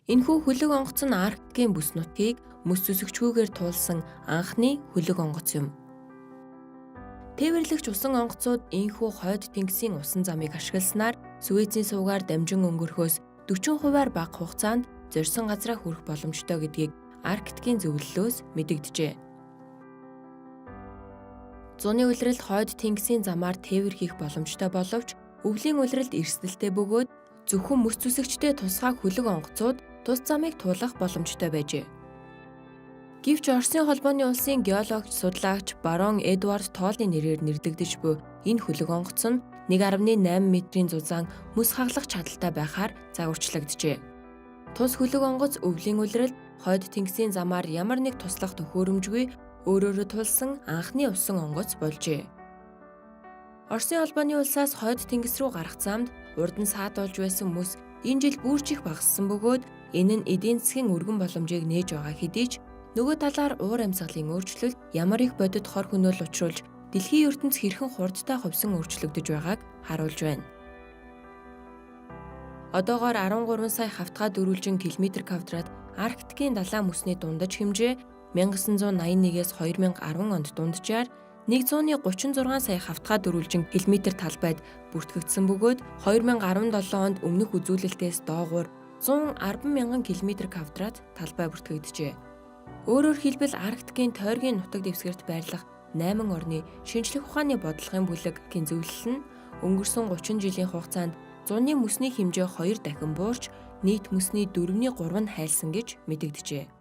Энэхүү хөлөг онгоц нь Арктикийн бүс нутгийг мөс зүсэгчгүйгээр туулсан анхны хөлөг онгоц юм. Тээвэрлэгч усан онгоцууд энэхүү хойд тэнгисийн усан замыг ашигласнаар Суэцийн сувгаар дамжин өнгөрөхөөс 40%-аар бага хугацаанд зорьсон газраа хүрэх боломжтой гэдгийг Арктикийн зөвлөлөөс мэдэгджээ. Зуны улиралд хойд тэнгисийн замаар тээвэр хийх боломжтой боловч өвлийн улиралд эрсдэлтэй бөгөөд зөвхөн мөс зүсэгчтэй тусгай хөлөг онгоцууд тус замыг туулах боломжтой байжээ. Гэвч Оросын холбооны улсын геологч судлаач барон Эдвард Толлын нэрээр нэрлэгдэж буй энэ хөлөг онгоц нь 1.8 метрийн зузаан мөс хаглах чадалтай байхаар загварчлагджээ. Тус хөлөг онгоц өвлийн улиралд хойд тэнгисийн замаар ямар нэг туслах төхөөрөмжгүй өөрөөрөө тулсан анхны усан онгоц болжээ. Оросын холбооны улсаас хойд тэнгис рүү гарах замд урд нь саатуулж байсан мөс энэ жил бүрч их багассан бөгөөд энэ нь эдийн засгийн өргөн боломжийг нээж байгаа хэдий ч нөгөө талаар уур амьсгалын өөрчлөлт ямар их бодит хор хөнөөл учруулж дэлхийн ертөнц хэрхэн хурдтай хувьсан өөрчлөгдөж байгааг харуулж байна. Одоогоор 13 сая хавтгай дөрвөлжин км квадрат Арктикийн далай мөсний дундаж хэмжээ 1981-ээс 2010 онд дунджаар 136 сая хавтгай дөрвөлжин км талбайд бүртгэгдсэн бөгөөд 2017 онд өмнөх үзүүлэлтээс доогуур 110 мянган км квадрат талбай бүртгэгджээ. Өөрөөр хэлбэл Арктикийн тойргийн нутаг дэвсгэрт байрлах 8 орны шинжлэх ухааны бодлогын бүлэг-ийн зөвлөл нь өнгөрсөн 30 жилийн хугацаанд зуны мөсний хэмжээ 2 дахин буурч нийт мөсний 4/3 нь хайлсан гэж мэдэгджээ.